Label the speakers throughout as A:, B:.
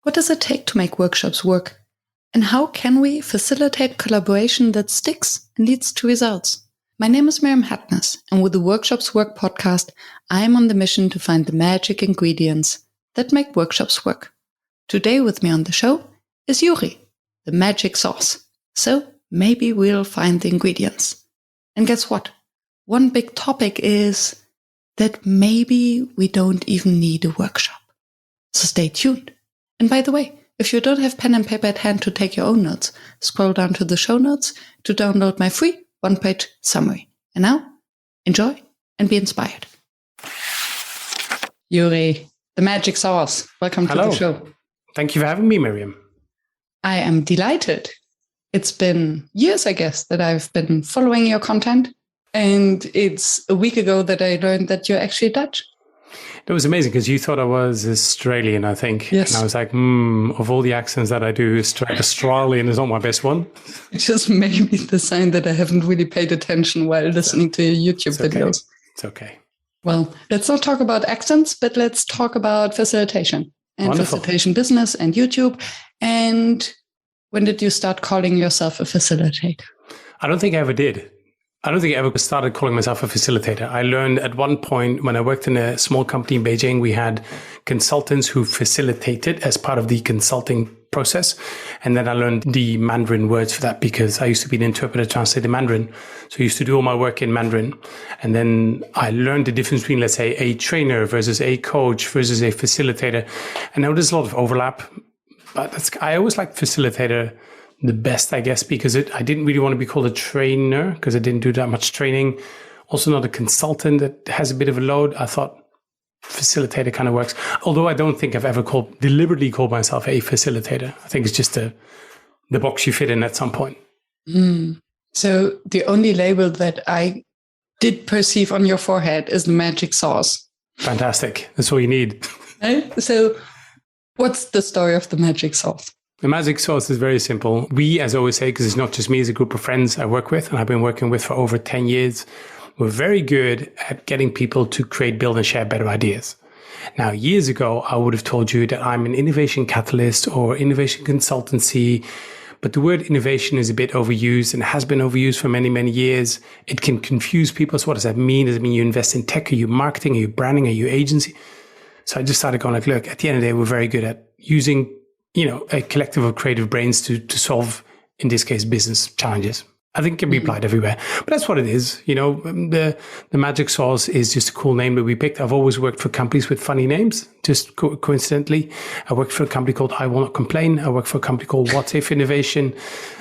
A: What does it take to make workshops work? And how can we facilitate collaboration that sticks and leads to results? My name is Miriam Hatness, and with the Workshops Work podcast, I am on the mission to find the magic ingredients that make workshops work. Today with me on the show is Joeri, the magic sauce. So maybe we'll find the ingredients. And guess what? One big topic is that maybe we don't even need a workshop. So stay tuned. And by the way, if you don't have pen and paper at hand to take your own notes, scroll down to the show notes to download my free one-page summary. And now, enjoy and be inspired. Joeri, the magic sauce. Welcome to the show.
B: Thank you for having me, Miriam.
A: I am delighted. It's been years, I guess, that I've been following your content. And it's a week ago that I learned that you're actually Dutch.
B: That was amazing because you thought I was Australian, I think.
A: Yes.
B: And I was like, of all the accents that I do, Australian is not my best one.
A: It's just maybe the sign that I haven't really paid attention while listening to your YouTube videos.
B: It's okay.
A: Well, let's not talk about accents, but let's talk about facilitation and facilitation business and YouTube. And when did you start calling yourself a facilitator?
B: I don't think I ever did. I don't think I ever started calling myself a facilitator. I learned at one point when I worked in a small company in Beijing, we had consultants who facilitated as part of the consulting process. And then I learned the Mandarin words for that because I used to be an interpreter translator Mandarin. So I used to do all my work in Mandarin. And then I learned the difference between, let's say, a trainer versus a coach versus a facilitator. And now there's a lot of overlap. But I always liked facilitator the best, I guess, because I didn't really want to be called a trainer because I didn't do that much training. Also not a consultant that has a bit of a load. I thought facilitator kind of works. Although I don't think I've ever deliberately called myself a facilitator. I think it's just the box you fit in at some point.
A: So the only label that I did perceive on your forehead is the magic sauce.
B: Fantastic. That's all you need.
A: So what's the story of the magic sauce?
B: The magic sauce is very simple. We, as I always say, because it's not just me, it's a group of friends I work with and I've been working with for over 10 years. We're very good at getting people to create, build, and share better ideas. Now, years ago, I would have told you that I'm an innovation catalyst or innovation consultancy, but the word innovation is a bit overused and has been overused for many, many years. It can confuse people. So what does that mean? Does it mean you invest in tech? Are you marketing? Are you branding? Are you agency? So I just started going like, look, at the end of the day, we're very good at using a collective of creative brains to solve, in this case, business challenges. I think it can be applied everywhere, but that's what it is. The magic sauce is just a cool name that we picked. I've always worked for companies with funny names, just coincidentally. I worked for a company called I Will Not Complain. I worked for a company called What If Innovation.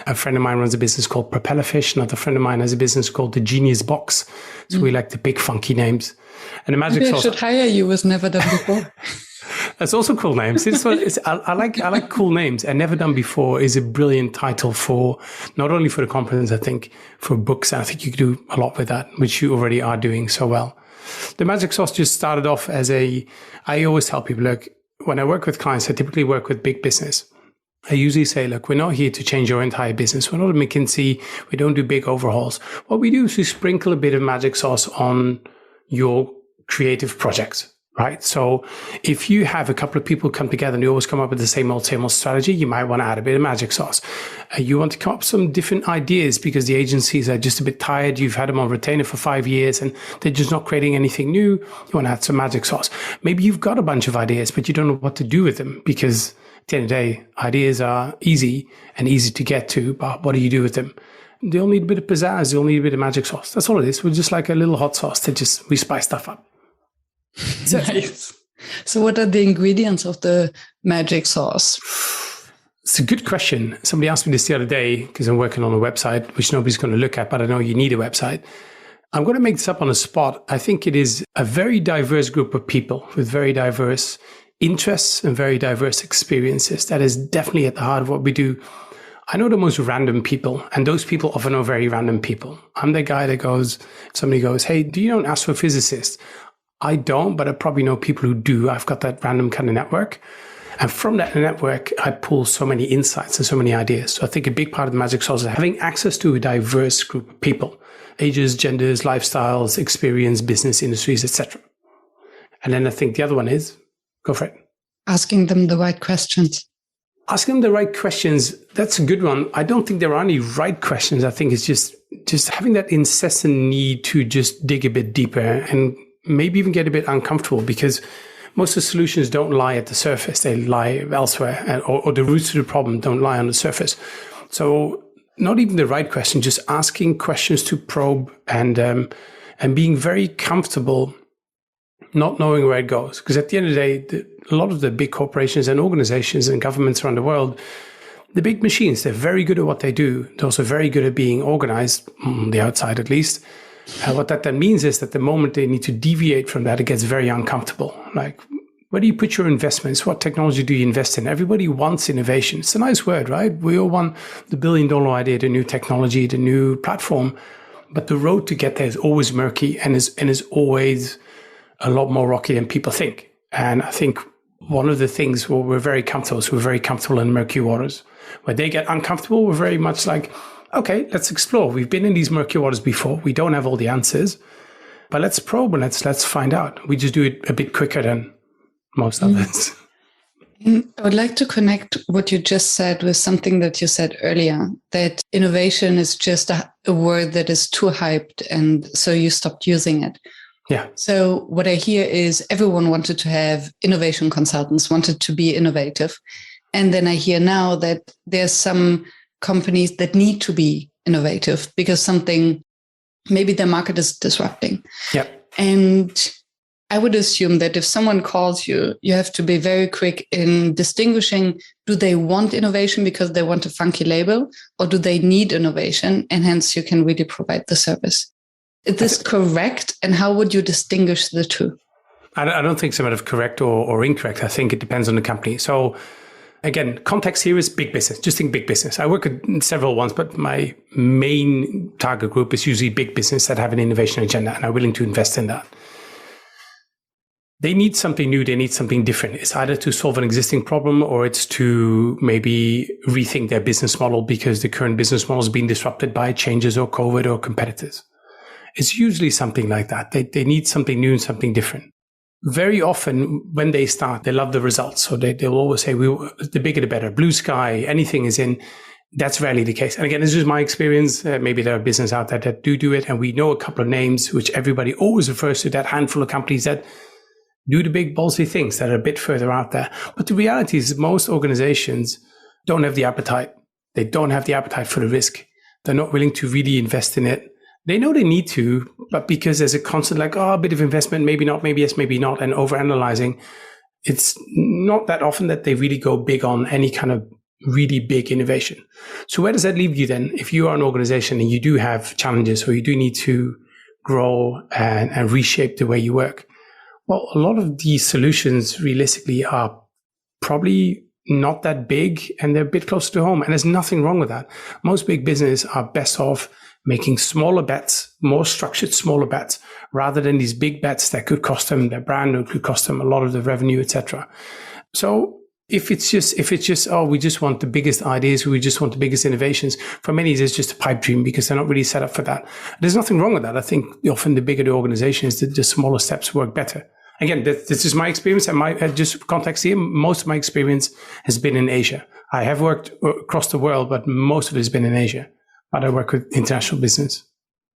B: A friend of mine runs a business called Propellerfish. Another friend of mine has a business called The Genius Box. So we like the big funky names. And the magic sauce.
A: I should hire you was never done before.
B: That's also cool names. I like cool names. And Never Done Before is a brilliant title for not only for the conference, I think for books. I think you could do a lot with that, which you already are doing so well. The magic sauce just started off as I always tell people, look, when I work with clients, I typically work with big business. I usually say, look, we're not here to change your entire business. We're not a McKinsey. We don't do big overhauls. What we do is we sprinkle a bit of magic sauce on your creative projects. Right. So if you have a couple of people come together and you always come up with the same old strategy, you might want to add a bit of magic sauce. You want to come up with some different ideas because the agencies are just a bit tired. You've had them on retainer for 5 years and they're just not creating anything new. You want to add some magic sauce. Maybe you've got a bunch of ideas, but you don't know what to do with them because at the end of the day, ideas are easy and easy to get to, but what do you do with them? They all need a bit of pizzazz. They all need a bit of magic sauce. That's all it is. We're just like a little hot sauce we spice stuff up.
A: Nice. So what are the ingredients of the magic sauce?
B: It's a good question. Somebody asked me this the other day because I'm working on a website, which nobody's going to look at, but I know you need a website. I'm going to make this up on the spot. I think it is a very diverse group of people with very diverse interests and very diverse experiences. That is definitely at the heart of what we do. I know the most random people, and those people often know very random people. I'm the guy that somebody goes, hey, do you know an astrophysicist? I don't, but I probably know people who do. I've got that random kind of network. And from that network, I pull so many insights and so many ideas. So I think a big part of the magic sauce is having access to a diverse group of people, ages, genders, lifestyles, experience, business, industries, etc. And then I think the other one is Go for it.
A: Asking them the right questions.
B: Asking them the right questions, that's a good one. I don't think there are any right questions. I think it's just having that incessant need to just dig a bit deeper and maybe even get a bit uncomfortable, because most of the solutions don't lie at the surface. They lie elsewhere, or the roots of the problem don't lie on the surface. So not even the right question, just asking questions to probe and being very comfortable not knowing where it goes. Because at the end of the day, a lot of the big corporations and organizations and governments around the world, the big machines, they're very good at what they do. They're also very good at being organized, on the outside at least. What that then means is that the moment they need to deviate from that, it gets very uncomfortable. Like, where do you put your investments? What technology do you invest in? Everybody wants innovation. It's a nice word, right? We all want the billion-dollar idea, the new technology, the new platform. But the road to get there is always murky and is always a lot more rocky than people think. And I think one of the things where we're very comfortable is we're very comfortable in murky waters. When they get uncomfortable, we're very much like, okay, let's explore. We've been in these murky waters before. We don't have all the answers, but let's probe and let's find out. We just do it a bit quicker than most others.
A: I would like to connect what you just said with something that you said earlier, that innovation is just a word that is too hyped, and so you stopped using it.
B: Yeah.
A: So what I hear is everyone wanted to have innovation consultants, wanted to be innovative. And then I hear now that there's some companies that need to be innovative because something, maybe their market is disrupting.
B: Yeah.
A: And I would assume that if someone calls you, you have to be very quick in distinguishing, do they want innovation because they want a funky label, or do they need innovation? And hence you can really provide the service. Is this correct? And how would you distinguish the two?
B: I don't think it's a matter of correct or incorrect. I think it depends on the company. So again, context here is big business. Just think big business. I work at several ones, but my main target group is usually big business that have an innovation agenda and are willing to invest in that. They need something new. They need something different. It's either to solve an existing problem or it's to maybe rethink their business model because the current business model is being disrupted by changes or COVID or competitors. It's usually something like that. They need something new and something different. Very often when they start, they love the results. So they'll always say, the bigger the better, blue sky, anything is in. That's rarely the case. And again, this is my experience. Maybe there are businesses out there that do it. And we know a couple of names, which everybody always refers to, that handful of companies that do the big ballsy things that are a bit further out there. But the reality is most organizations don't have the appetite. They don't have the appetite for the risk. They're not willing to really invest in it. They know they need to, but because there's a constant a bit of investment, maybe not, maybe yes, maybe not, and overanalyzing, it's not that often that they really go big on any kind of really big innovation. So where does that leave you then? If you are an organization and you do have challenges or you do need to grow and reshape the way you work, well, a lot of these solutions realistically are probably not that big and they're a bit closer to home. And there's nothing wrong with that. Most big business are best off making smaller bets, more structured smaller bets, rather than these big bets that could cost them their brand or could cost them a lot of the revenue, etc. So if it's just, oh, we just want the biggest ideas, we just want the biggest innovations, for many it's just a pipe dream because they're not really set up for that. There's nothing wrong with that. I think often the bigger the organization is, the smaller steps work better. Again, this is my experience and just context here. Most of my experience has been in Asia. I have worked across the world, but most of it has been in Asia. But I work with international business.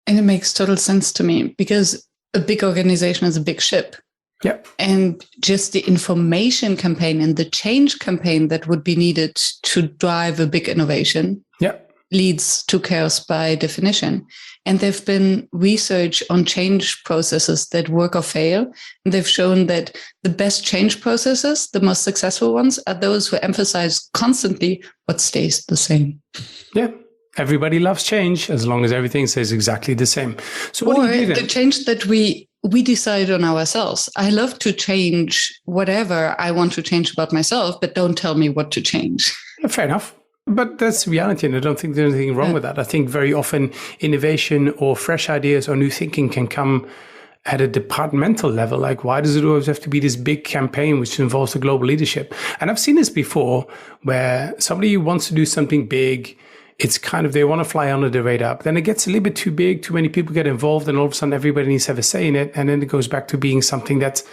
A: And it makes total sense to me because a big organization is a big ship.
B: Yep.
A: And just the information campaign and the change campaign that would be needed to drive a big innovation leads to chaos by definition. And there've been research on change processes that work or fail. And they've shown that the best change processes, the most successful ones, are those who emphasize constantly what stays the same.
B: Yeah. Everybody loves change as long as everything stays exactly the same. So what do you do then?
A: The change that we decide on ourselves. I love to change whatever I want to change about myself, but don't tell me what to change.
B: Fair enough. But that's reality, and I don't think there's anything wrong with that. I think very often innovation or fresh ideas or new thinking can come at a departmental level. Like, why does it always have to be this big campaign which involves the global leadership? And I've seen this before where somebody wants to do something big. It's kind of, they want to fly under the radar, but then it gets a little bit too big, too many people get involved, and all of a sudden everybody needs to have a say in it. And then it goes back to being something that's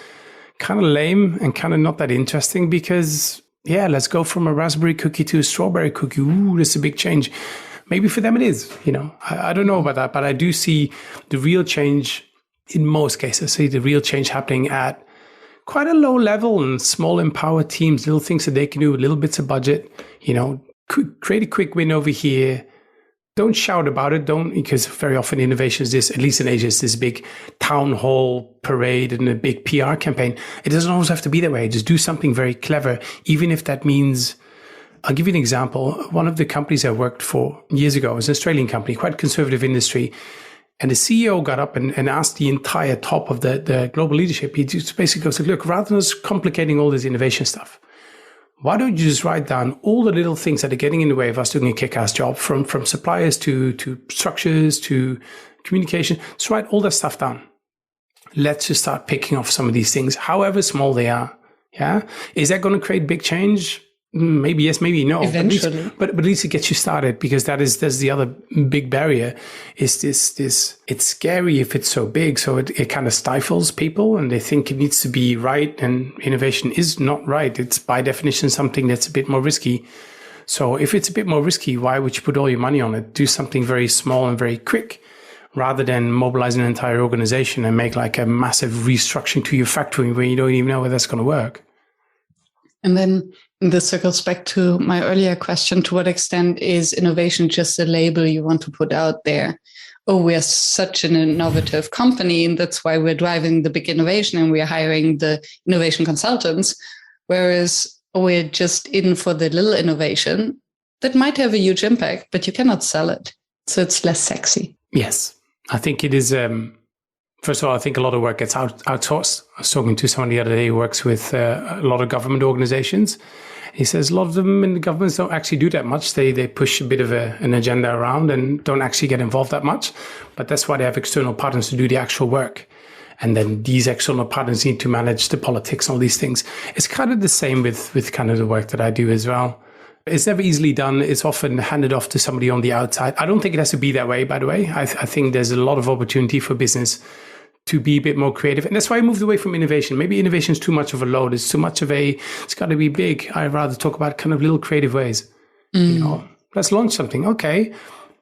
B: kind of lame and kind of not that interesting because, yeah, let's go from a raspberry cookie to a strawberry cookie. Ooh, that's a big change. Maybe for them it is, I don't know about that, but I do see the real change in most cases. See the real change happening at quite a low level and small empowered teams, little things that they can do, little bits of budget, create a quick win over here. Don't shout about it. Because very often innovation is this, at least in Asia, is this big town hall parade and a big PR campaign. It doesn't always have to be that way. Just do something very clever, even if that means, I'll give you an example. One of the companies I worked for years ago was an Australian company, quite conservative industry. And the CEO got up and asked the entire top of the global leadership. He just basically goes, look, rather than us complicating all this innovation stuff, why don't you just write down all the little things that are getting in the way of us doing a kick-ass job, from suppliers to structures to communication. Just write all that stuff down. Let's just start picking off some of these things, however small they are. Yeah. Is that going to create big change? Maybe yes, maybe no.
A: Eventually.
B: But at least it gets you started, because that's the other big barrier is this, it's scary if it's so big. So it kind of stifles people and they think it needs to be right. And innovation is not right. It's by definition something that's a bit more risky. So if it's a bit more risky, why would you put all your money on it? Do something very small and very quick rather than mobilize an entire organization and make like a massive restructuring to your factory where you don't even know whether that's going to work.
A: And then this circles back to my earlier question. To what extent is innovation just a label you want to put out there? Oh, we're such an innovative company, and that's why we're driving the big innovation and we're hiring the innovation consultants. Whereas we're just in for the little innovation that might have a huge impact, but you cannot sell it. So it's less sexy.
B: Yes, I think it is. First of all, I think a lot of work gets outsourced. I was talking to someone the other day who works with a lot of government organizations. He says a lot of them in the governments don't actually do that much. They push a bit of an agenda around and don't actually get involved that much. But that's why they have external partners to do the actual work. And then these external partners need to manage the politics and all these things. It's kind of the same with kind of the work that I do as well. It's never easily done. It's often handed off to somebody on the outside. I don't think it has to be that way, by the way. I think there's a lot of opportunity for business to be a bit more creative. And that's why I moved away from innovation. Maybe innovation is too much of a load. It's too much of it's got to be big. I'd rather talk about kind of little creative ways. Let's launch something. Okay.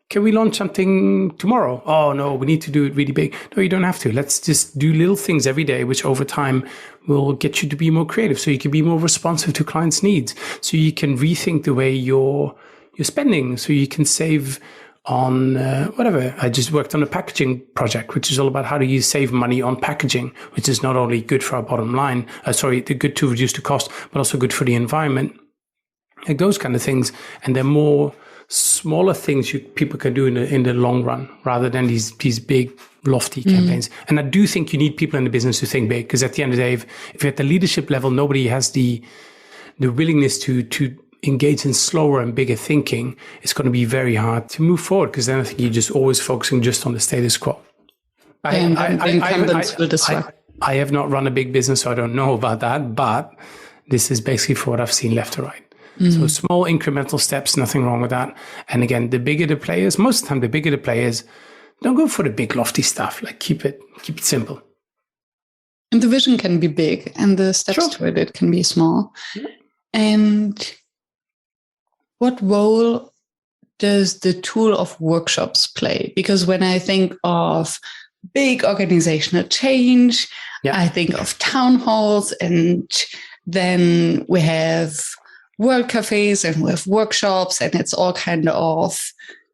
B: Can we launch something tomorrow? Oh, no, we need to do it really big. No, you don't have to. Let's just do little things every day, which over time will get you to be more creative. So you can be more responsive to clients' needs. So you can rethink the way you're spending. So you can save on whatever. I just worked on a packaging project, which is all about how do you save money on packaging, which is not only good for our bottom line, good to reduce the cost, but also good for the environment. Like those kind of things. And they're more smaller things people can do in the long run, rather than these big, lofty campaigns. And I do think you need people in the business who think big, because at the end of the day, if you're at the leadership level, nobody has the willingness to engage in slower and bigger thinking, it's going to be very hard to move forward, because then I think you're just always focusing just on the status quo. I have not run a big business, so I don't know about that, but this is basically for what I've seen left to right. So small incremental steps, nothing wrong with that. And again, the bigger the players, most of the time, the bigger the players, don't go for the big lofty stuff. Like keep it simple.
A: And the vision can be big and the steps toward it can be small. Yeah. And what role does the tool of workshops play? Because when I think of big organizational change, I think of town halls, and then we have world cafes and we have workshops, and it's all kind of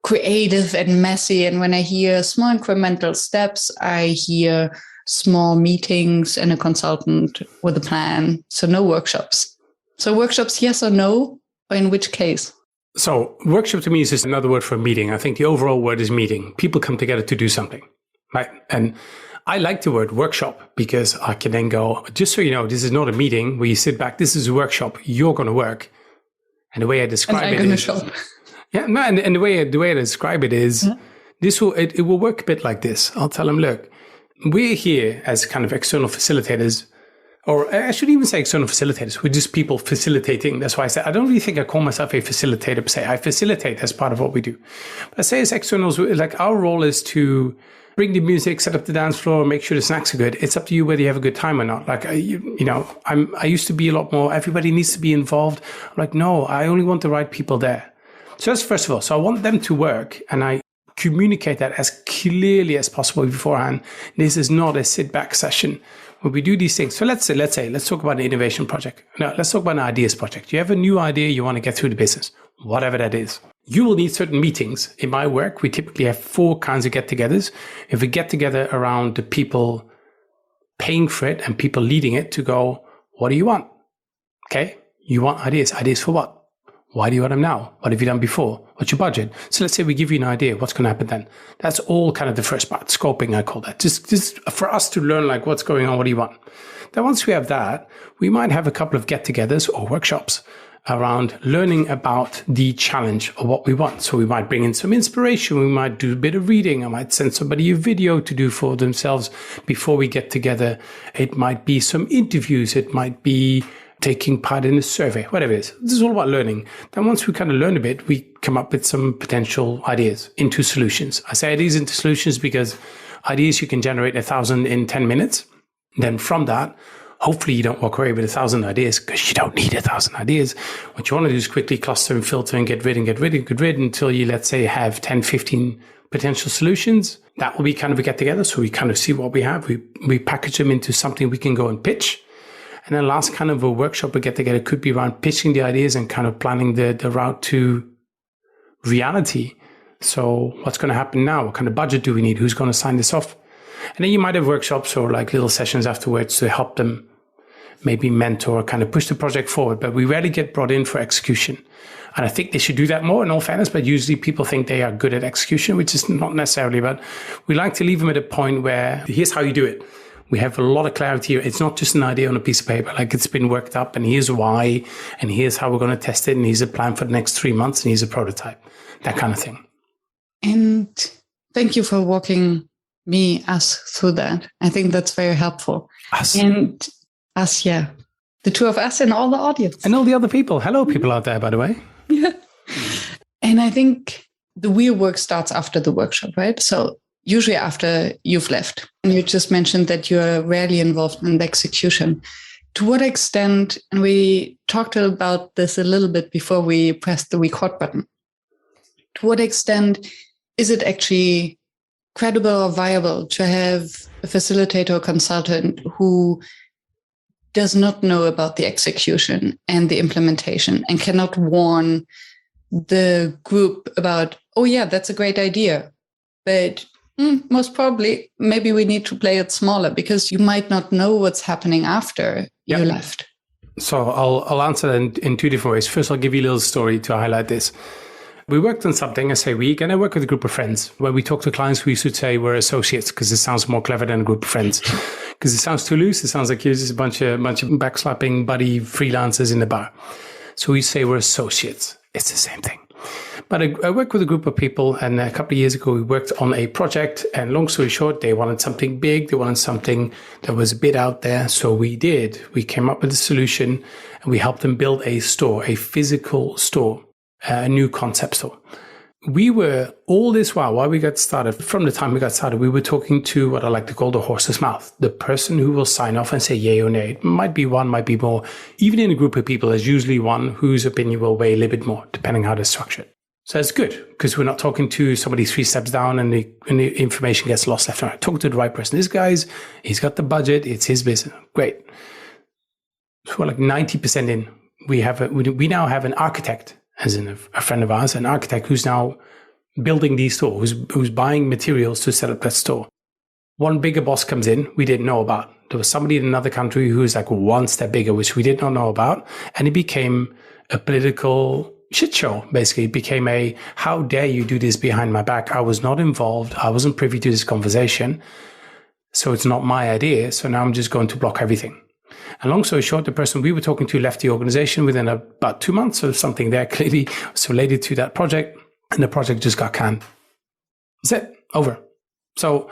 A: creative and messy. And when I hear small incremental steps, I hear small meetings and a consultant with a plan. So no workshops. So workshops, yes or no, or in which case?
B: So workshop to me is just another word for meeting. I think the overall word is meeting. People come together to do something, right? And I like the word workshop because I can then go, just so you know, this is not a meeting where you sit back. This is a workshop. You're going to work. And the way I describe it is, and the way I describe it is, it will work a bit like this. I'll tell them, look, we're here as kind of external facilitators, or I shouldn't even say external facilitators. We're just people facilitating. That's why I say I don't really think I call myself a facilitator per se. I facilitate as part of what we do. But I say as externals, like our role is to bring the music, set up the dance floor, make sure the snacks are good. It's up to you whether you have a good time or not. Like, I used to be a lot more, everybody needs to be involved. I'm like, no, I only want the right people there. So that's first of all. So I want them to work, and I communicate that as clearly as possible beforehand. This is not a sit back session where we do these things. So let's talk about an innovation project. No, let's talk about an ideas project. You have a new idea, you want to get through the business, whatever that is. You will need certain meetings. In my work, we typically have 4 kinds of get-togethers. If we get together around the people paying for it and people leading it to go, what do you want? Okay, you want ideas. Ideas for what? Why do you want them now? What have you done before? What's your budget? So let's say we give you an idea. What's going to happen then? That's all kind of the first part. Scoping, I call that. Just for us to learn, like, what's going on? What do you want? Then once we have that, we might have a couple of get-togethers or workshops around learning about the challenge of what we want. So we might bring in some inspiration. We might do a bit of reading. I might send somebody a video to do for themselves before we get together. It might be some interviews. It might be taking part in a survey, whatever it is. This is all about learning. Then once we kind of learn a bit, we come up with some potential ideas into solutions. I say ideas into solutions because ideas you can generate 1,000 in 10 minutes. Then from that, hopefully you don't walk away with 1,000 ideas, because you don't need 1,000 ideas. What you want to do is quickly cluster and filter and get rid until you, let's say, have 10, 15 potential solutions. That will be kind of a get together. So we kind of see what we have. We package them into something we can go and pitch. And then last kind of a workshop or get together could be around pitching the ideas and kind of planning the route to reality. So what's going to happen now? What kind of budget do we need? Who's going to sign this off? And then you might have workshops or like little sessions afterwards to help them maybe mentor, kind of push the project forward. But we rarely get brought in for execution. And I think they should do that more, in all fairness, but usually people think they are good at execution, which is not necessarily. But we like to leave them at a point where here's how you do it. We have a lot of clarity here. It's not just an idea on a piece of paper. Like, it's been worked up, and here's why, and here's how we're going to test it, and here's a plan for the next 3 months, and here's a prototype, that kind of thing.
A: And thank you for walking us through that. I think that's very helpful. And us, yeah. The two of us and all the audience.
B: And all the other people. Hello, people out there, by the way.
A: Yeah. And I think the real work starts after the workshop, right? So usually after you've left. And you just mentioned that you're rarely involved in the execution. To what extent, and we talked about this a little bit before we pressed the record button, to what extent is it actually credible or viable to have a facilitator or consultant who does not know about the execution and the implementation and cannot warn the group about, oh yeah, that's a great idea, but most probably, maybe we need to play it smaller because you might not know what's happening after you left. So
B: I'll answer that in 2 different ways. First, I'll give you a little story to highlight this. We worked on something, I say we, and I work with a group of friends. When we talk to clients, we should say we're associates because it sounds more clever than a group of friends. Because it sounds too loose. It sounds like you're just a bunch of backslapping buddy freelancers in the bar. So we say we're associates. It's the same thing. But I work with a group of people, and a couple of years ago, we worked on a project. And long story short, they wanted something big. They wanted something that was a bit out there. So we did. We came up with a solution, and we helped them build a store, a physical store, a new concept store. We were all this while we got started, from the time we got started, we were talking to what I like to call the horse's mouth, the person who will sign off and say yay or nay. It might be one, might be more. Even in a group of people, there's usually one whose opinion will weigh a little bit more, depending how they're structured. So it's good because we're not talking to somebody 3 steps down and the information gets lost left and right. Talk to the right person. This guy's, he's got the budget. It's his business. Great. So we're like 90% in. We now have an architect, as in a friend of ours, an architect who's now building these stores, who's buying materials to set up that store. One bigger boss comes in we didn't know about. There was somebody in another country who was like 1 step bigger, which we did not know about. And it became a political shit show, basically. It became a, how dare you do this behind my back? I was not involved. I wasn't privy to this conversation. So it's not my idea. So now I'm just going to block everything. And long story short, the person we were talking to left the organization within about 2 months or something there clearly was related to that project. And the project just got canned. That's it. Over. So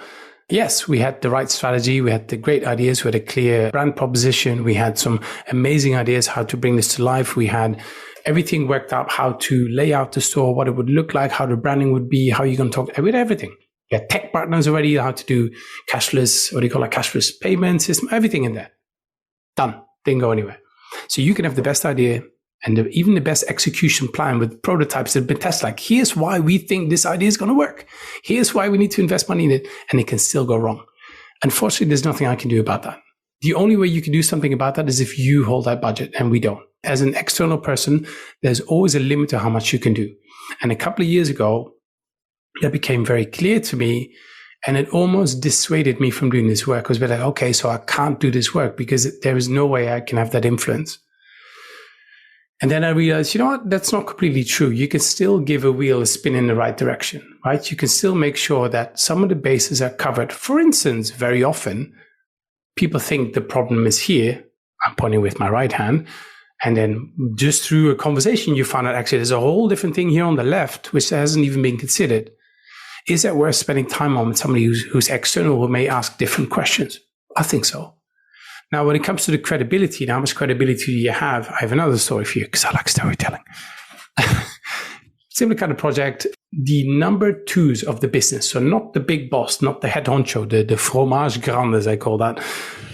B: yes, we had the right strategy. We had the great ideas. We had a clear brand proposition. We had some amazing ideas how to bring this to life. We had everything worked out, how to lay out the store, what it would look like, how the branding would be, how you're going to talk, with everything. We had tech partners already, how to do cashless, cashless payment system, everything in there. Done. Didn't go anywhere. So you can have the best idea and even the best execution plan with prototypes that have been tested. Like, here's why we think this idea is going to work. Here's why we need to invest money in it. And it can still go wrong. Unfortunately, there's nothing I can do about that. The only way you can do something about that is if you hold that budget, and we don't. As an external person, there's always a limit to how much you can do. And a couple of years ago, that became very clear to me, and it almost dissuaded me from doing this work. I was like, okay, so I can't do this work because there is no way I can have that influence. And then I realized, you know what? That's not completely true. You can still give a wheel a spin in the right direction, right? You can still make sure that some of the bases are covered. For instance, very often, people think the problem is here. I'm pointing with my right hand. And then just through a conversation, you find out actually there's a whole different thing here on the left, which hasn't even been considered. Is that worth spending time on with somebody who's external, who may ask different questions? I think so. Now, when it comes to the credibility, and how much credibility do you have? I have another story for you because I like storytelling. Similar kind of project, the number twos of the business. So not the big boss, not the head honcho, the fromage grande, as I call that,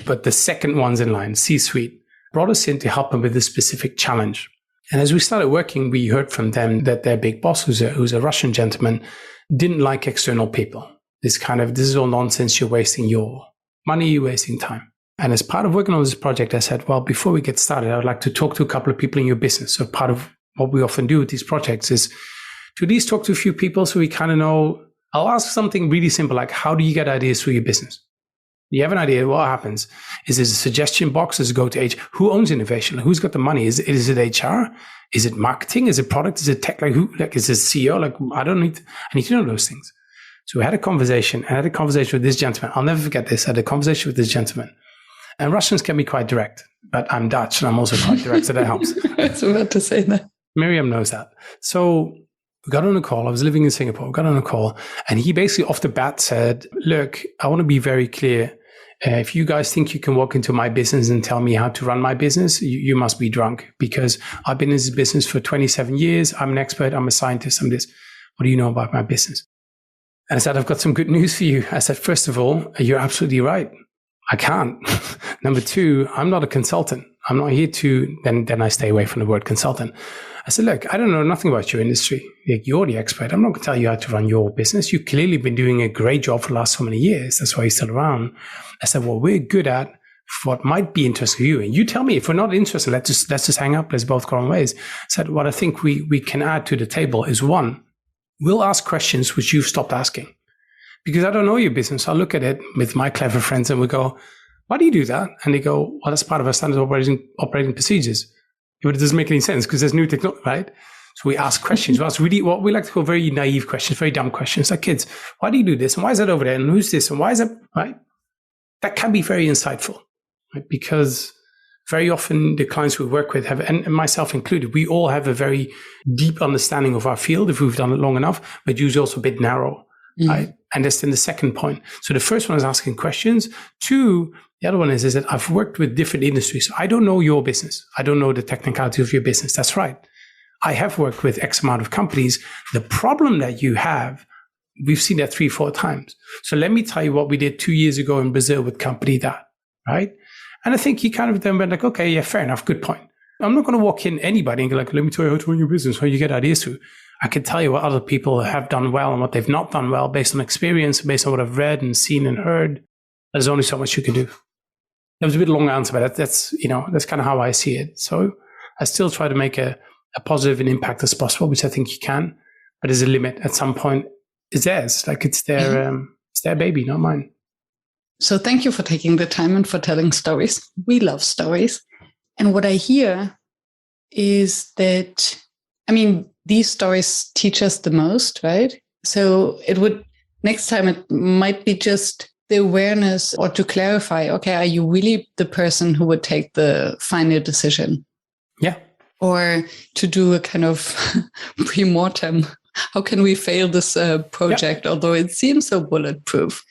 B: but the second ones in line, C-suite, brought us in to help them with a specific challenge. And as we started working, we heard from them that their big boss, who's a Russian gentleman, didn't like external people. This is all nonsense. You're wasting your money, you're wasting time. And as part of working on this project, I said, well, before we get started, I would like to talk to a couple of people in your business. So part of what we often do with these projects is to at least talk to a few people so we kind of know. I'll ask something really simple, like, how do you get ideas through your business? You have an idea, what happens? Is there a suggestion box? Does it go to HR? Who owns innovation? Who's got the money? Is it HR? Is it marketing? Is it product? Is it tech? Is it CEO? I need to know those things. So we had a conversation. I had a conversation with this gentleman. I'll never forget this. I had a conversation with this gentleman. And Russians can be quite direct, but I'm Dutch and I'm also quite direct, so that helps.
A: I was about to say that.
B: Miriam knows that. So we got on a call. I was living in Singapore. We got on a call, and he basically off the bat said, look, I want to be very clear. If you guys think you can walk into my business and tell me how to run my business, you must be drunk, because I've been in this business for 27 years. I'm an expert. I'm a scientist. I'm this. What do you know about my business? And I said, I've got some good news for you. I said, first of all, you're absolutely right. I can't. Number two, I'm not a consultant. I'm not here to, then I stay away from the word consultant. I said, look, I don't know nothing about your industry. You're the expert. I'm not going to tell you how to run your business. You've clearly been doing a great job for the last so many years. That's why you're still around. I said, well, we're good at what might be interesting to you. And you tell me if we're not interested, let's just hang up. Let's both go our ways. I said, what I think we can add to the table is, one, we'll ask questions which you've stopped asking. Because I don't know your business. I'll look at it with my clever friends and we go, why do you do that? And they go, well, that's part of our standard operating procedures. But it doesn't make any sense because there's new technology, right? So we ask questions. We ask really what we like to call very naive questions, very dumb questions. Like, kids, why do you do this? And why is that over there? And who's this? And why is that, right? That can be very insightful, right? Because very often the clients we work with have, and myself included, we all have a very deep understanding of our field if we've done it long enough, but usually also a bit narrow, right? And that's then the second point. So the first one is asking questions. Two, the other one is that I've worked with different industries. I don't know your business. I don't know the technicality of your business. That's right. I have worked with X amount of companies. The problem that you have, we've seen that 3-4 times. So let me tell you what we did 2 years ago in Brazil with company that, right? And I think he kind of then went like, okay, yeah, fair enough. Good point. I'm not going to walk in anybody and go like, let me tell you how to run your business, how you get ideas through. I can tell you what other people have done well and what they've not done well based on experience, based on what I've read and seen and heard. There's only so much you can do. That was a bit long answer, but that's kind of how I see it. So I still try to make a positive an impact as possible, which I think you can, but there's a limit. At some point, it's theirs. Like it's their baby, not mine.
A: So thank you for taking the time and for telling stories. We love stories. And what I hear is that, these stories teach us the most, right? So next time it might be just the awareness or to clarify, okay, are you really the person who would take the final decision?
B: Yeah.
A: Or to do a kind of pre-mortem. How can we fail this project, although it seems so bulletproof?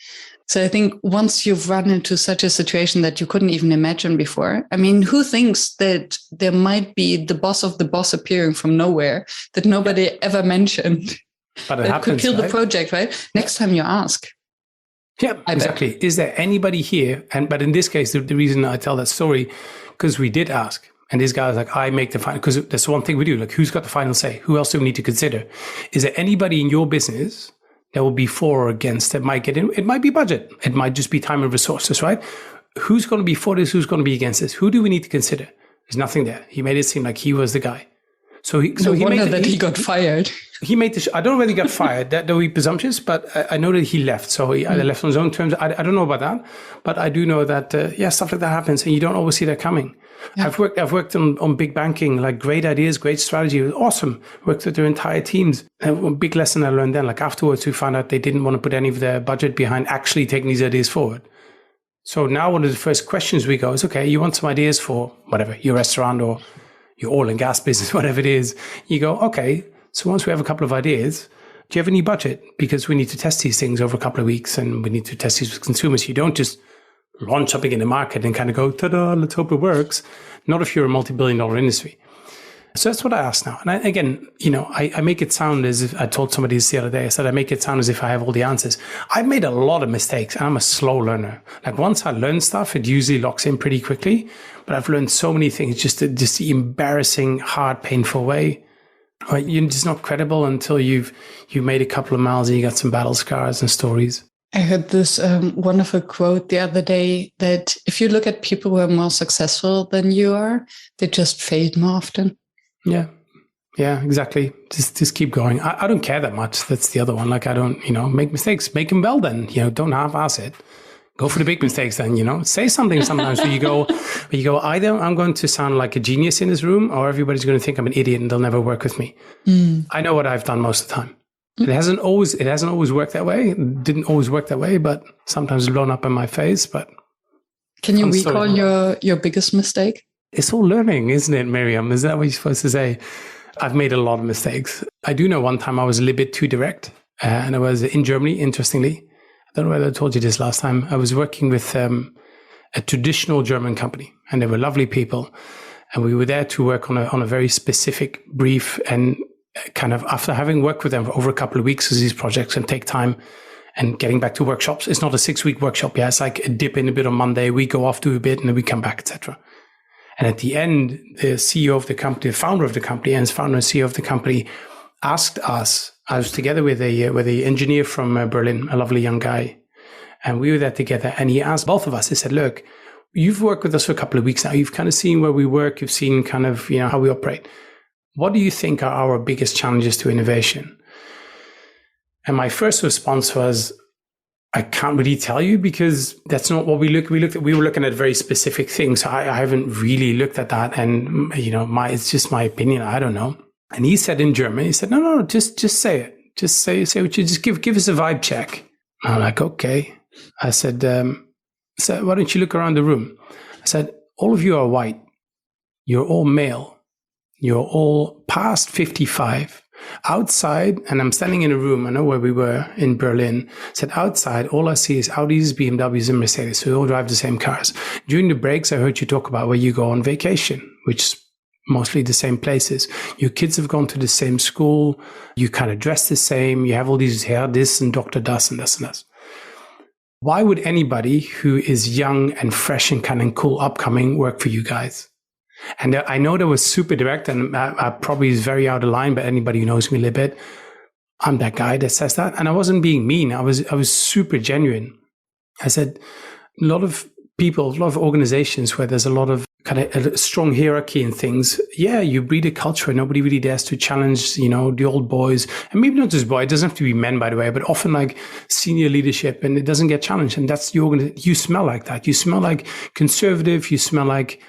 A: So I think once you've run into such a situation that you couldn't even imagine before, who thinks that there might be the boss of the boss appearing from nowhere that nobody ever mentioned?
B: But it
A: that
B: happens,
A: could kill
B: right?
A: the project, right? Next time you ask.
B: Yeah, exactly. Is there anybody here? But in this case, the reason I tell that story, because we did ask, and this guy was like, I make the final, because that's one thing we do. Like, who's got the final say? Who else do we need to consider? Is there anybody in your business that will be for or against that might get in? It might be budget. It might just be time and resources, right? Who's going to be for this? Who's going to be against this? Who do we need to consider? There's nothing there. He made it seem like he was the guy. He
A: got fired.
B: He made I don't know whether he got fired. That would be presumptuous, but I know that he left. So he either left on his own terms. I don't know about that, but I do know that stuff like that happens, and you don't always see that coming. Yeah. I've worked on big banking, like great ideas, great strategy. It was awesome. Worked with their entire teams. And one big lesson I learned then, like afterwards, we found out they didn't want to put any of their budget behind actually taking these ideas forward. So now one of the first questions we go is, okay, you want some ideas for whatever, your restaurant or your oil and gas business, whatever it is. You go, okay, so once we have a couple of ideas, do you have any budget? Because we need to test these things over a couple of weeks and we need to test these with consumers. You don't just launch something in the market and kind of go, ta-da, let's hope it works. Not if you're a multi-billion-dollar industry. So that's what I ask now. And I make it sound as if I told somebody this the other day. I said, I make it sound as if I have all the answers. I've made a lot of mistakes and I'm a slow learner. Like once I learn stuff, it usually locks in pretty quickly. But I've learned so many things, just the embarrassing, hard, painful way. Right? You're just not credible until you've made a couple of miles and you got some battle scars and stories.
A: I heard this wonderful quote the other day that if you look at people who are more successful than you are, they just failed more often.
B: Yeah, exactly. Just keep going. I don't care that much. That's the other one. Like I don't, make mistakes. Make them well then. Don't half-ass it. Go for the big mistakes then, Say something sometimes where you go, either I'm going to sound like a genius in this room or everybody's going to think I'm an idiot and they'll never work with me. I know what I've done most of the time. It hasn't always worked that way. It didn't always work that way, but sometimes it's blown up in my face. But
A: can you recall your biggest mistake?
B: It's all learning, isn't it, Miriam? Is that what you're supposed to say? I've made a lot of mistakes. I do know one time I was a little bit too direct. And I was in Germany, interestingly. I don't know whether I told you this last time. I was working with a traditional German company. And they were lovely people. And we were there to work on a very specific brief. And kind of after having worked with them for over a couple of weeks, because these projects can take time, and getting back to workshops. It's not a 6-week workshop. Yeah, it's like a dip in a bit on Monday. We go off, do a bit, and then we come back, etc. And at the end, the CEO of the company, the founder of the company, and founder and CEO of the company asked us, I was together with a engineer from Berlin, a lovely young guy, and we were there together. And he asked both of us, he said, look, you've worked with us for a couple of weeks now. You've kind of seen where we work. You've seen kind of, how we operate. What do you think are our biggest challenges to innovation? And my first response was, I can't really tell you because that's not what we looked at. We were looking at very specific things. So I haven't really looked at that. And, it's just my opinion. I don't know. And he said in German, he said, no, just say it. Just say what you just give us a vibe check. And I'm like, okay. I said, why don't you look around the room? I said, all of you are white. You're all male. You're all past 55. Outside, and I'm standing in a room, I know where we were in Berlin, said outside, all I see is Audis, BMWs, and Mercedes. So we all drive the same cars. During the breaks, I heard you talk about where you go on vacation, which is mostly the same places. Your kids have gone to the same school. You kind of dress the same. You have all these hair, this and Dr. Das and this and this. Why would anybody who is young and fresh and kind of cool upcoming work for you guys? And I know that was super direct and I probably is very out of line, but anybody who knows me a little bit, I'm that guy that says that. And I wasn't being mean. I was super genuine. I said, a lot of people, a lot of organizations where there's a lot of kind of a strong hierarchy and things. Yeah, you breed a culture and nobody really dares to challenge, the old boys. And maybe not just boys, it doesn't have to be men, by the way, but often like senior leadership and it doesn't get challenged. And that's the organization. You smell like that. You smell like conservative. You smell like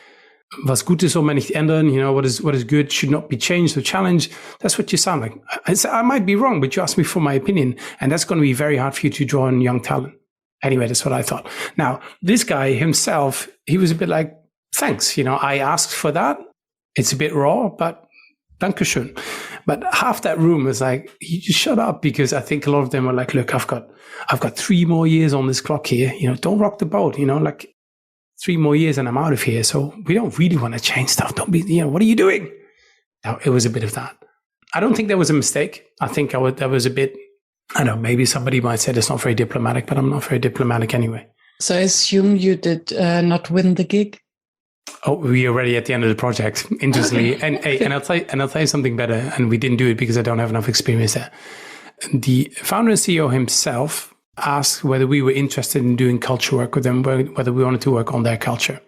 B: was gut ist, soll man nicht ändern. What is good should not be changed or challenged. That's what you sound like. I might be wrong, but you asked me for my opinion. And that's going to be very hard for you to draw on young talent. Anyway, that's what I thought. Now, this guy himself, he was a bit like, thanks. I asked for that. It's a bit raw, but dankeschön. But half that room was like, you just shut up, because I think a lot of them were like, look, I've got 3 more years on this clock here. Don't rock the boat, like 3 more years and I'm out of here. So we don't really want to change stuff. Don't be, what are you doing? Now, it was a bit of that. I don't think that was a mistake. I think that was a bit, I don't know, maybe somebody might say that's not very diplomatic, but I'm not very diplomatic anyway.
A: So I assume you did not win the gig?
B: Oh, we are already at the end of the project, interestingly. Okay. And I'll tell you something better. And we didn't do it because I don't have enough experience there. The founder and CEO himself asked whether we were interested in doing culture work with them, whether we wanted to work on their culture.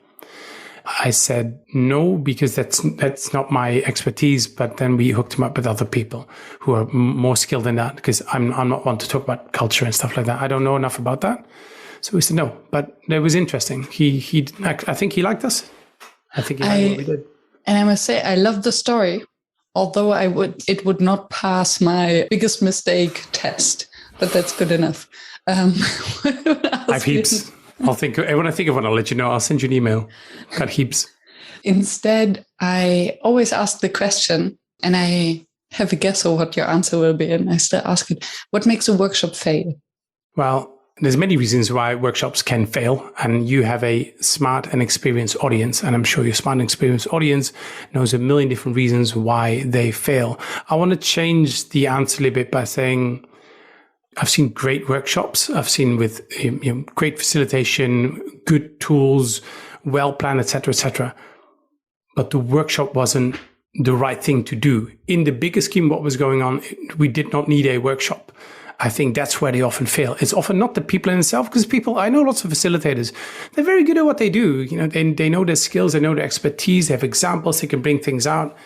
B: I said no, because that's not my expertise. But then we hooked him up with other people who are more skilled in that, because I'm not one to talk about culture and stuff like that. I don't know enough about that. So we said no, but it was interesting. I think he liked us. I think he liked what we did.
A: And I must say, I love the story, although it would not pass my biggest mistake test, but that's good enough.
B: I've heaps. When I think of one, I'll let you know. I'll send you an email. Got heaps.
A: Instead, I always ask the question, and I have a guess of what your answer will be. And I still ask it, what makes a workshop fail?
B: Well, there's many reasons why workshops can fail, and you have a smart and experienced audience. And I'm sure your smart and experienced audience knows a million different reasons why they fail. I want to change the answer a little bit by saying, I've seen great workshops. I've seen with great facilitation, good tools, well planned, etc., etc. But the workshop wasn't the right thing to do. In the bigger scheme, what was going on, we did not need a workshop. I think that's where they often fail. It's often not the people in themselves, because I know lots of facilitators, they're very good at what they do. They know their skills, they know their expertise, they have examples, they can bring things out.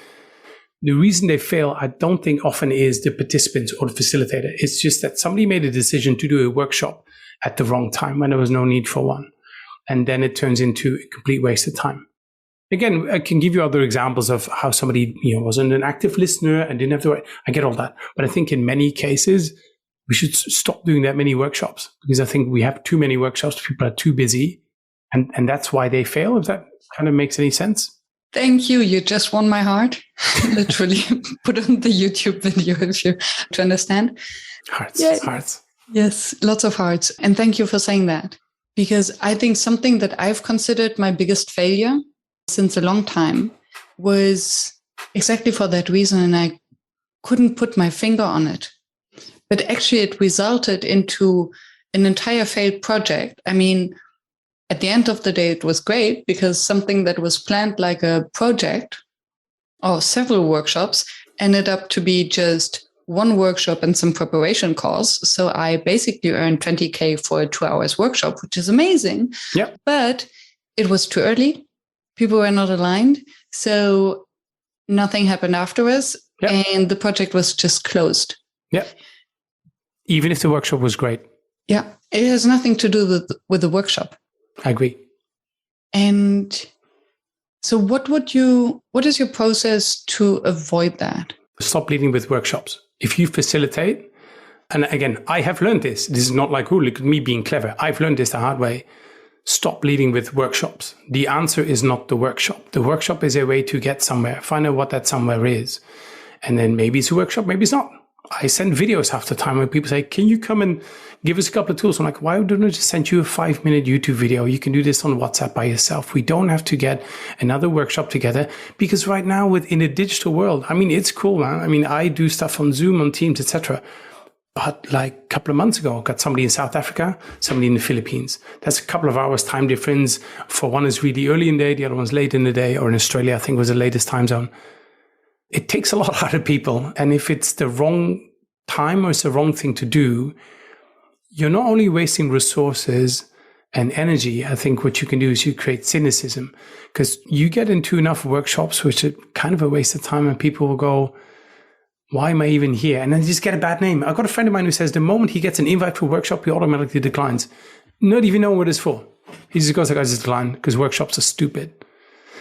B: The reason they fail, I don't think often is the participants or the facilitator. It's just that somebody made a decision to do a workshop at the wrong time when there was no need for one. And then it turns into a complete waste of time. Again, I can give you other examples of how somebody wasn't an active listener and didn't have the right. I get all that. But I think in many cases, we should stop doing that many workshops, because I think we have too many workshops. People are too busy, and that's why they fail. If that kind of makes any sense.
A: Thank you. You just won my heart. Literally put on the YouTube video if you to understand.
B: Hearts.
A: Yes, lots of hearts. And thank you for saying that, because I think something that I've considered my biggest failure since a long time was exactly for that reason, and I couldn't put my finger on it. But actually, it resulted into an entire failed project. I mean, at the end of the day, it was great, because something that was planned like a project or several workshops ended up to be just one workshop and some preparation calls. So I basically earned 20K for a 2 hours workshop, which is amazing.
B: Yep.
A: But it was too early. People were not aligned. So nothing happened afterwards. Yep. And the project was just closed.
B: Yeah. Even if the workshop was great.
A: Yeah. It has nothing to do with the workshop.
B: I agree.
A: And so what is your process to avoid that?
B: Stop leading with workshops. If you facilitate, and again, I have learned this. This is not like, oh, look at me being clever. I've learned this the hard way. Stop leading with workshops. The answer is not the workshop. The workshop is a way to get somewhere. Find out what that somewhere is. And then maybe it's a workshop, maybe it's not. I send videos half the time when people say, can you come and give us a couple of tools? I'm like, why don't I just send you a 5-minute YouTube video? You can do this on WhatsApp by yourself. We don't have to get another workshop together, because right now in a digital world, I mean, it's cool, man. I mean, I do stuff on Zoom, on Teams, etc. But like a couple of months ago, I got somebody in South Africa, somebody in the Philippines. That's a couple of hours time difference. For one is really early in the day, the other one's late in the day, or in Australia, I think was the latest time zone. It takes a lot out of people. And if it's the wrong time or it's the wrong thing to do, you're not only wasting resources and energy. I think what you can do is you create cynicism, because you get into enough workshops, which are kind of a waste of time, and people will go, why am I even here? And then just get a bad name. I've got a friend of mine who says the moment he gets an invite for a workshop, he automatically declines. Not even knowing what it's for. He just goes, I just decline because workshops are stupid.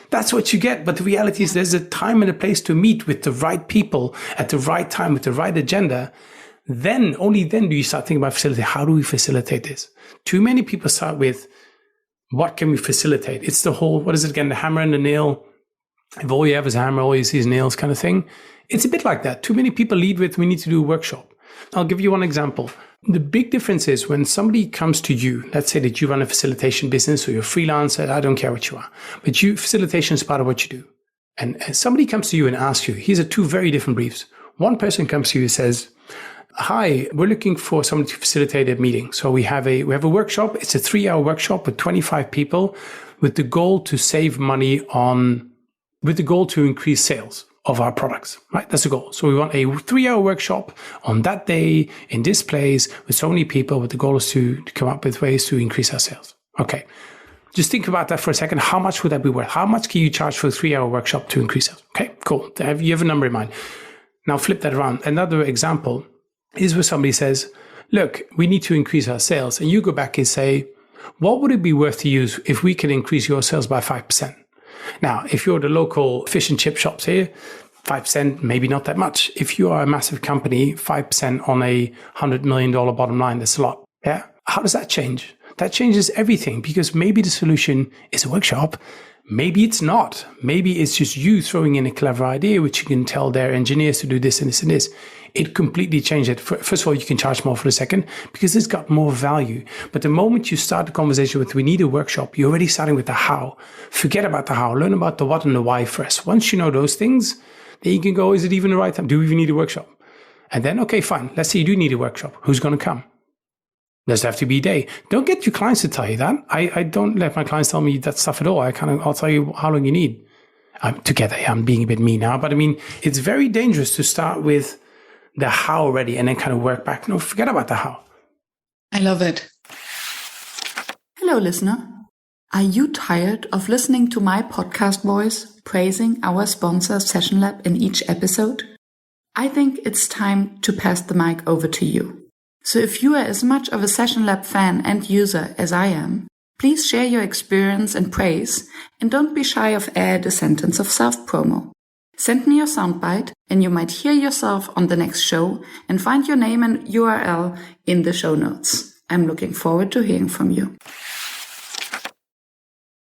B: That's what you get. But the reality is there's a time and a place to meet with the right people at the right time with the right agenda. Then, only then do you start thinking about facilitate. How do we facilitate this? Too many people start with, what can we facilitate? It's the whole, what is it again? The hammer and the nail. If all you have is a hammer, all you see is nails kind of thing. It's a bit like that. Too many people lead with, we need to do a workshop. I'll give you one example. The big difference is when somebody comes to you, let's say that you run a facilitation business or you're a freelancer, I don't care what you are, but facilitation is part of what you do. And somebody comes to you and asks you, these are two very different briefs. one person comes to you and says, hi, we're looking for someone to facilitate a meeting. So we have a workshop. It's a 3-hour workshop with 25 people with the goal to save money with the goal to increase sales of our products, right? That's the goal. So we want a 3-hour workshop on that day in this place with so many people, with the goal is to come up with ways to increase our sales. Okay. Just think about that for a second. How much would that be worth? How much can you charge for a 3-hour workshop to increase sales? Okay, cool. You have a number in mind. Now flip that around. Another example is where somebody says, look, we need to increase our sales. And you go back and say, what would it be worth to use if we can increase your sales by 5%? Now, if you're the local fish and chip shops here, 5%, maybe not that much. If you are a massive company, 5% on a $100 million bottom line, that's a lot. Yeah. How does that change? That changes everything, because maybe the solution is a workshop. Maybe it's not. Maybe it's just you throwing in a clever idea, which you can tell their engineers to do this and this and this. It completely changed it. First of all, you can charge more for the second because it's got more value. But the moment you start the conversation with, we need a workshop, you're already starting with the how. Forget about the how. Learn about the what and the why first. Once you know those things, then you can go, is it even the right time? Do we even need a workshop? And then, okay, fine. Let's say you do need a workshop. Who's going to come? Does it have to be a day? Don't get your clients to tell you that. I don't let my clients tell me that stuff at all. I'll tell you how long you need. Together, I'm being a bit mean now, but I mean, it's very dangerous to start with the how already and then kind of work back. No, forget about the how.
A: I love it. Hello, listener. Are you tired of listening to my podcast voice praising our sponsor Session Lab in each episode? I think it's time to pass the mic over to you. So if you are as much of a Session Lab fan and user as I am, please share your experience and praise, and don't be shy of add a sentence of self-promo. Send me your soundbite and you might hear yourself on the next show and find your name and URL in the show notes. I'm looking forward to hearing from you.